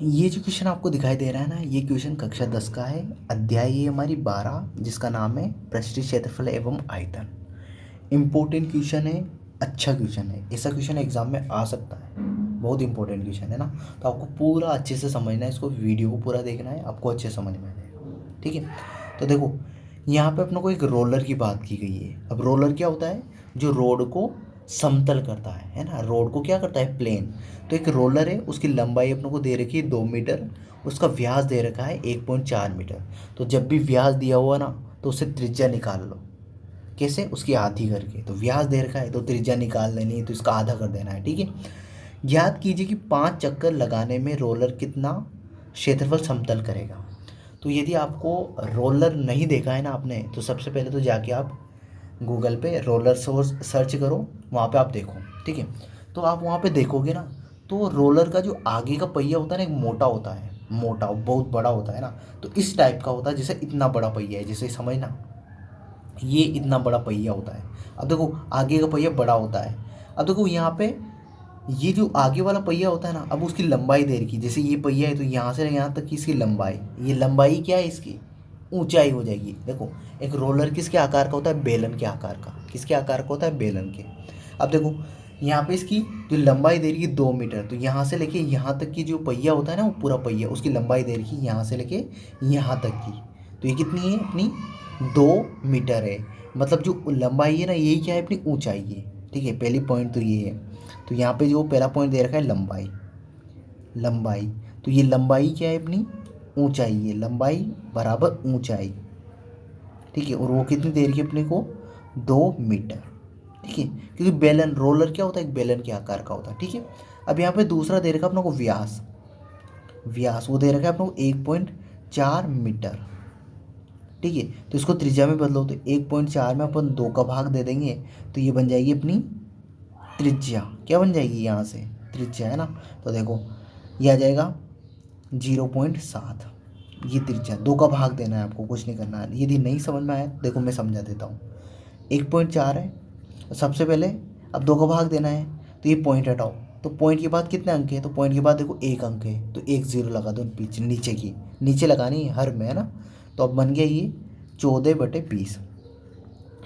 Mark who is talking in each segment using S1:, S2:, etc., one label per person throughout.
S1: ये जो क्वेश्चन आपको दिखाई दे रहा है ना, ये क्वेश्चन कक्षा 10 का है। अध्याय ये हमारी 12 जिसका नाम है पृष्ठीय क्षेत्रफल एवं आयतन। इम्पोर्टेंट क्वेश्चन है, अच्छा क्वेश्चन है, ऐसा क्वेश्चन एग्जाम में आ सकता है। बहुत इंपॉर्टेंट क्वेश्चन है ना, तो आपको पूरा अच्छे से समझना है, इसको वीडियो को पूरा देखना है, आपको अच्छे समझ में आ जाएगा। ठीक है, तो देखो यहाँ पे अपने को एक रोलर की बात की गई है। अब रोलर क्या होता है? जो रोड को समतल करता है ना, रोड को क्या करता है? प्लेन। तो एक रोलर है, उसकी लंबाई अपने को दे रखी है 2 मीटर, उसका व्यास दे रखा है 1.4 मीटर। तो जब भी व्यास दिया हुआ ना, तो उससे त्रिज्या निकाल लो। कैसे? उसकी आधी करके। तो व्यास दे रखा है तो त्रिज्या निकाल लेनी है, तो इसका आधा कर देना है। ठीक है, ज्ञात कीजिए कि 5 चक्कर लगाने में रोलर कितना क्षेत्रफल समतल करेगा। तो यदि आपको रोलर नहीं देखा है ना आपने, तो सबसे पहले तो जाके आप गूगल पे रोलर सोर्स सर्च करो, वहाँ पे आप देखो। ठीक है, तो आप वहाँ पे देखोगे ना, तो रोलर का जो आगे का पहिया होता है ना, एक मोटा होता है, मोटा बहुत बड़ा होता है ना, तो इस टाइप का होता है। जैसे इतना बड़ा पहिया है, जैसे समझना ये इतना बड़ा पहिया होता है। अब देखो आगे का पहिया बड़ा होता है। अब देखो यहाँ पे ये जो आगे वाला पहिया होता है ना, अब उसकी लंबाई दे रखी, जैसे ये पहिया है तो यहाँ से यहाँ तक की इसकी लंबाई, ये लंबाई क्या है इसकी? ऊंचाई हो जाएगी। देखो एक रोलर किसके आकार का होता है? बेलन के आकार का। किसके आकार का होता है? बेलन के। अब देखो यहाँ पे इसकी जो लंबाई दे रही है 2 मीटर, तो यहाँ से लेके यहाँ तक की जो पहिया होता है ना, वो पूरा पहिया, उसकी लंबाई दे रखी है यहाँ से लेके यहाँ तक की। तो ये कितनी है अपनी? 2 मीटर है। मतलब जो लंबाई है ना, यही क्या है? अपनी ऊंचाई है। ठीक है, पहली पॉइंट तो ये है। तो यहाँ पे जो पहला पॉइंट दे रखा है लंबाई, लंबाई, तो ये लंबाई क्या है? अपनी ऊंचाई है। लंबाई बराबर ऊंचाई। ठीक है, और वो कितनी दे रही है अपने को? 2 मीटर। ठीक है, क्योंकि बेलन, रोलर क्या होता है? एक बेलन के आकार का होता है। ठीक है, अब यहाँ पे दूसरा दे रखा है अपने को व्यास। व्यास वो दे रखा है अपने को 1.4 मीटर। ठीक है, तो इसको त्रिज्या में बदलो, तो 1.4 में अपन 2 का भाग दे देंगे, तो ये बन जाएगी अपनी त्रिज्या। क्या बन जाएगी? यहाँ से त्रिज्या है ना, तो देखो ये आ जाएगा 0.7। ये त्रिज्या, 2 का भाग देना है आपको, कुछ नहीं करना है। यदि नहीं समझ में आया देखो मैं समझा देता हूँ। 1.4 है, तो सबसे पहले अब 2 का भाग देना है, तो ये पॉइंट हटाओ, तो पॉइंट के बाद कितने अंक है? तो पॉइंट के बाद देखो 1 अंक है, तो 1 0 लगा दो पीछे, नीचे की, नीचे लगानी है हर में, है ना। तो अब बन गया ये 14/20,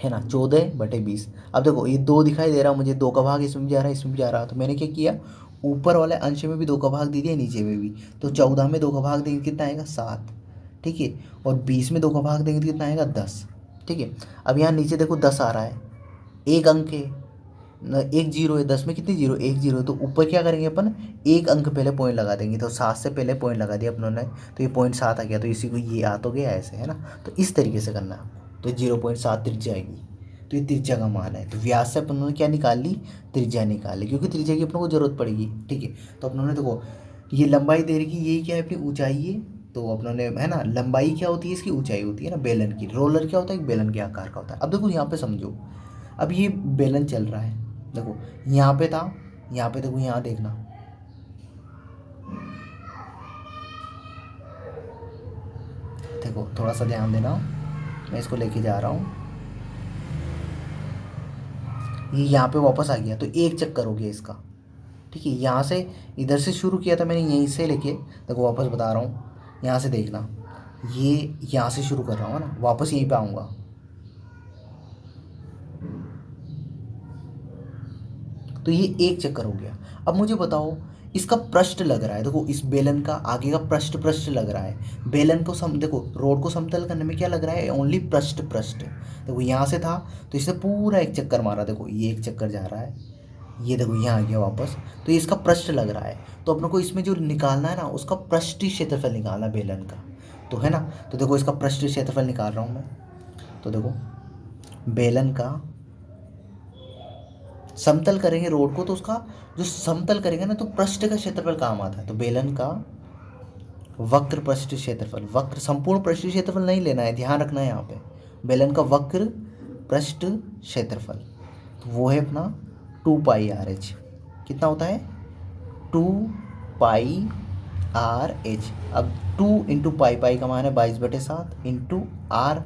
S1: है ना, 14/20। अब देखो ये 2 दिखाई दे रहा मुझे, 2 का भाग इसमें भी जा रहा है, इसमें भी जा रहा है, तो मैंने क्या किया? ऊपर वाले अंश में भी 2 का भाग दे दिया, नीचे में भी। तो 14 में 2 का भाग देंगे कितना आएगा? 7। ठीक है, और 20 में 2 का भाग देंगे तो कितना आएगा? 10। ठीक है, अब यहाँ नीचे देखो 10 आ रहा है, 1 अंक है न, 1 0 है, 10 में कितनी जीरो? 1 0 है, तो ऊपर क्या करेंगे अपन? 1 अंक पहले पॉइंट लगा देंगे, तो 7 से पहले पॉइंट लगा दिया अपनों ने, तो ये 0.7 आ गया, तो इसी को ये आ तो गया ऐसे, है ना। तो इस तरीके से करना है आपको, तो 0.7 त्रिज्या आएगी। तो ये त्रिज्या का मान है। तो व्यास से अपन ने क्या निकाल ली? त्रिज्या निकाल ली, क्योंकि त्रिज्या की अपनों को जरूरत पड़ेगी। ठीक है, तो अपनों ने देखो ये लंबाई दे रही यही क्या है? अपनी ऊंचाई है। तो अपनों ने, है ना, लंबाई क्या होती है? इसकी ऊंचाई होती है ना, बेलन की। रोलर क्या होता है? एक बेलन के आकार का होता है। अब देखो यहाँ पे समझो, अब ये बेलन चल रहा है, देखो यहाँ पे था, यहाँ पे देखो, यहाँ देखना, देखो थोड़ा सा ध्यान देना, मैं इसको लेके जा रहा हूँ, ये यहाँ पे वापस आ गया, तो 1 चक्कर हो गया इसका। ठीक है, यहाँ से इधर से शुरू किया था मैंने, यहीं से लेके, देखो वापस बता रहा हूँ, यहाँ से देखना, ये यहाँ से शुरू कर रहा हूँ ना, वापस यहीं पे आऊँगा, तो ये 1 चक्कर हो गया। अब मुझे बताओ, इसका पृष्ठ लग रहा है, देखो इस बेलन का आगे का पृष्ठ पृष्ठ लग रहा है। बेलन को देखो रोड को समतल करने में क्या लग रहा है? ओनली पृष्ठ पृष्ठ। देखो यहाँ से था, तो इसने पूरा 1 चक्कर मारा, देखो ये 1 चक्कर जा रहा है, ये देखो यहाँ आ गया वापस, तो ये इसका पृष्ठ लग रहा है। तो अपने को इसमें जो निकालना है ना, उसका पृष्ठीय क्षेत्रफल निकालना बेलन का, तो है ना। तो देखो इसका पृष्ठीय क्षेत्रफल निकाल रहा हूँ मैं, तो देखो बेलन का समतल करेंगे रोड को, तो उसका जो समतल करेंगे ना, तो पृष्ठ का क्षेत्रफल काम आता है। तो बेलन का वक्र पृष्ठ क्षेत्रफल, वक्र संपूर्ण पृष्ठ क्षेत्रफल नहीं लेना है, ध्यान रखना है यहाँ पे, बेलन का वक्र पृष्ठ क्षेत्रफल, तो वो है अपना 2πRh। कितना होता है? 2πRh। अब 2 इंटू पाई का मान है 22/7 इंटू आर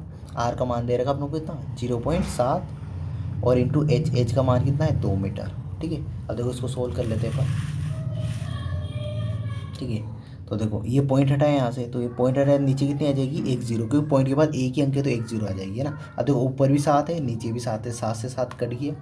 S1: का मान दे रखा अपने को कितना? 0.7, और इंटू एच का मान कितना है? 2 मीटर। ठीक है, अब देखो इसको सोल्व कर लेते हैं अपन। ठीक है, तो देखो ये पॉइंट हटाए यहाँ से, तो ये पॉइंट हटाए, नीचे कितनी आ जाएगी 1 0, क्योंकि पॉइंट के बाद एक ही अंक है तो 1 0 आ जाएगी, है ना। अब देखो ऊपर भी 7 है, नीचे भी 7 है, 7 से 7 कट गया।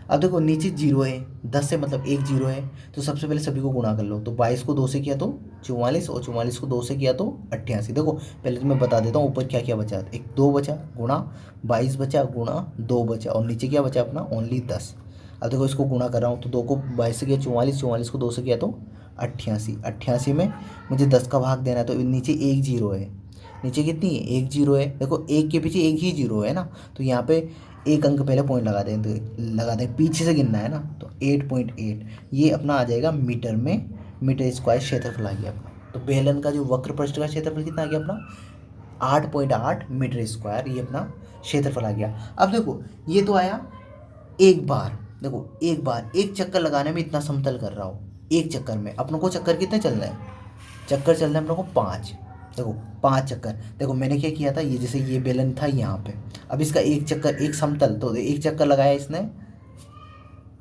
S1: अब देखो नीचे 0 है, 10 से मतलब 1 0 है, तो सबसे पहले सभी को गुणा कर लो। तो 22 को 2 से किया तो 44, और 44 को 2 से किया तो 88। देखो पहले तो मैं बता देता हूँ ऊपर क्या क्या बचा। एक 2 बचा गुणा 22 बचा गुणा 2 बचा, और नीचे क्या बचा अपना ओनली 10। अब देखो इसको गुणा कर रहा हूँ, तो 2 को 22 से किया 44, 44 को 2 से किया तो 88, 88 में मुझे 10 का भाग देना है, तो नीचे 1 0 है, नीचे कितनी है 1 0 है। देखो एक के पीछे एक ही 0 है ना, तो यहाँ पे एक अंक पहले पॉइंट लगा दें, पीछे से गिनना है ना, तो 8.8 ये अपना आ जाएगा मीटर में, मीटर स्क्वायर क्षेत्रफल आ गया अपना। तो बेलन का जो वक्र पृष्ठ का क्षेत्रफल कितना आ गया अपना 8.8 मीटर स्क्वायर, ये अपना क्षेत्रफल आ गया। अब देखो ये तो आया एक बार, देखो एक बार एक चक्कर लगाने में इतना समतल कर रहा हूँ, एक चक्कर में अपनों को चक्कर कितने चलना है, चक्कर चलना है अपनों को 5। देखो 5 चक्कर। देखो मैंने क्या किया था, ये जैसे ये बेलन था यहाँ पे, अब इसका एक चक्कर, एक समतल, तो एक चक्कर लगाया इसने।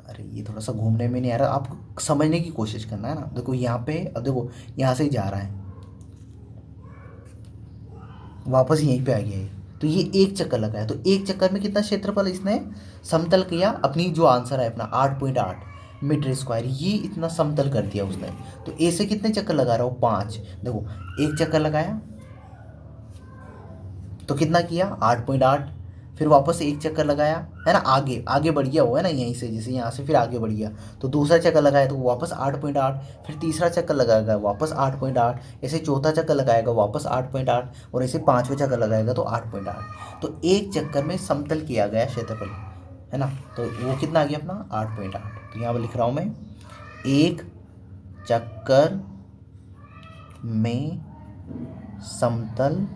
S1: अरे ये थोड़ा सा घूमने में नहीं आ रहा, आपको समझने की कोशिश करना है ना। देखो यहाँ पे, अब देखो यहाँ से जा रहा है, वापस यहीं पे आ गया है, तो ये एक चक्कर लगाया, तो एक चक्कर में कितना क्षेत्रफल इसने समतल किया, अपनी जो आंसर है अपना 8.8 मीटर स्क्वायर, ये इतना समतल कर दिया उसने। तो ए से कितने चक्कर लगा रहा हूँ 5। देखो एक चक्कर लगाया तो कितना किया 8.8, फिर वापस एक चक्कर लगाया, है ना, आगे आगे बढ़ गया वो, है ना, यहीं से जैसे यहाँ से फिर आगे बढ़ गया, तो दूसरा चक्कर लगाया तो वापस 8.8, फिर तीसरा चक्कर लगाएगा वापस 8.8, ऐसे चौथा चक्कर लगाएगा वापस 8.8, और ऐसे पाँचवें चक्कर लगाएगा तो 8.8। तो एक चक्कर में समतल किया गया क्षेत्रफल, है ना, तो वो कितना आ गया अपना 8.8। तो यहाँ पर लिख रहा हूँ मैं, एक चक्कर में समतल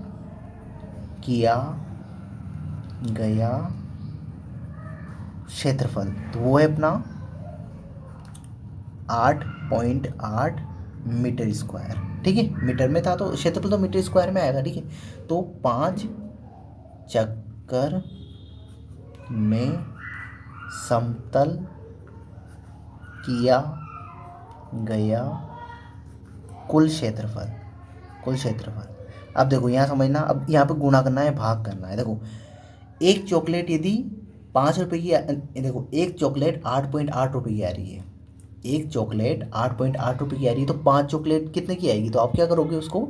S1: किया गया क्षेत्रफल, तो वो है अपना 8.8 मीटर स्क्वायर। ठीक है, मीटर में था तो क्षेत्रफल तो मीटर स्क्वायर में आएगा। ठीक है, तो 5 चक्कर में समतल किया गया कुल क्षेत्रफल, कुल क्षेत्रफल। अब देखो यहाँ समझना, अब यहाँ पे गुणा करना है, भाग करना है। देखो एक चॉकलेट यदि 5 रुपये की, देखो एक चॉकलेट 8.8 रुपये की आ रही है, एक चॉकलेट 8.8 रुपये की आ रही है, तो 5 चॉकलेट कितने की आएगी, तो आप क्या करोगे उसको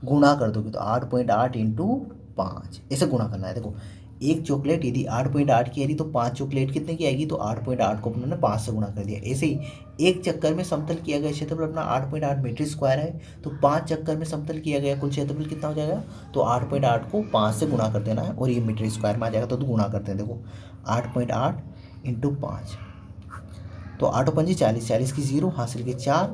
S1: गुणा कर दोगे, तो 8.8 इंटू 5 ऐसे गुणा करना है। देखो एक चॉकलेट यदि 8.8 की आ रही तो 5 चॉकलेट कितने की आएगी, तो 8.8 को अपने 5 से गुणा कर दिया। ऐसे ही एक चक्कर में समतल किया गया क्षेत्रफल अपना 8.8 मीटर स्क्वायर है, तो 5 चक्कर में समतल किया गया कुल क्षेत्रफल कितना हो जाएगा, तो 8.8 को 5 से गुणा कर देना है और ये मीटर स्क्वायर में आ जाएगा। तो गुणा करते हैं, देखो 8.8 इंटू 5, तो 8 पंजे 40, 40 की 0 हासिल के 4,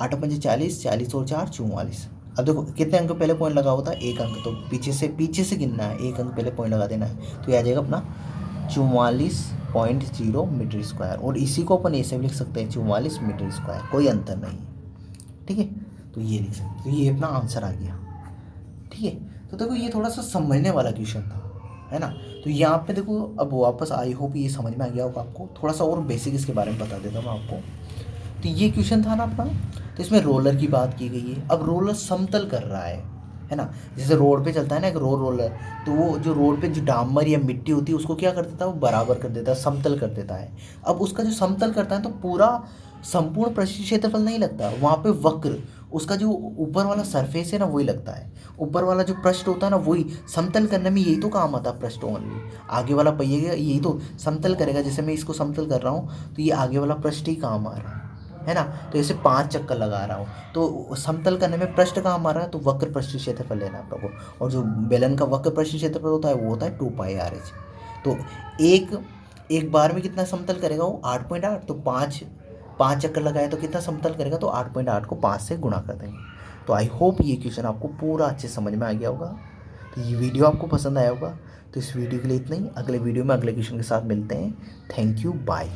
S1: 8 पंजे 40, 40 और 4 44। अब देखो कितने अंक पहले पॉइंट लगा होता है, एक अंक, तो पीछे से गिनना है, एक अंक पहले पॉइंट लगा देना है, तो ये आ जाएगा अपना 44.0 मीटर स्क्वायर, और इसी को अपन ऐसे भी लिख सकते हैं 44 मीटर स्क्वायर, कोई अंतर नहीं है। ठीक है, तो ये लिख सकते, तो ये अपना आंसर आ गया। ठीक है, तो देखो ये थोड़ा सा समझने वाला क्वेश्चन था, है ना। तो यहाँ पे देखो अब वापस आई होप ये समझ में आ गया होगा आपको, थोड़ा सा और बेसिक इसके बारे में बता देता हूँ आपको। तो ये क्वेश्चन था ना अपना, तो इसमें रोलर की बात की गई है। अब रोलर समतल कर रहा है ना, जैसे रोड पे चलता है ना एक रोलर, तो वो जो रोड पे जो डामर या मिट्टी होती है उसको क्या कर देता है, वो बराबर कर देता है, समतल कर देता है। अब उसका जो समतल करता है तो पूरा संपूर्ण पृष्ठ क्षेत्रफल नहीं लगता, वहाँ पे वक्र, उसका जो ऊपर वाला सरफेस है ना वही लगता है, ऊपर वाला जो पृष्ठ होता है ना वही समतल करने में, यही तो काम आता है पृष्ठ ओनली। आगे वाला पहिया यही तो समतल करेगा, जैसे मैं इसको समतल कर रहा हूँ तो ये आगे वाला पृष्ठ ही काम आ रहा है ना। तो ऐसे 5 चक्कर लगा रहा हूँ, तो समतल करने में पृष्ठ काम आ रहा है, तो वक्र पृष्ठ क्षेत्रफल लेना आप लोगों को, और जो बेलन का वक्र पृष्ठ क्षेत्रफल होता है वो होता है 2πr/h। तो एक बार में कितना समतल करेगा वो 8.8, तो 5 चक्कर लगाए तो कितना समतल करेगा, तो 8.8 को 5 से गुणा कर देंगे। तो आई होप ये क्वेश्चन आपको पूरा अच्छे समझ में आ गया होगा, तो ये वीडियो आपको पसंद आया होगा। तो इस वीडियो के लिए इतना ही, अगले वीडियो में अगले क्वेश्चन के साथ मिलते हैं। Thank you, bye.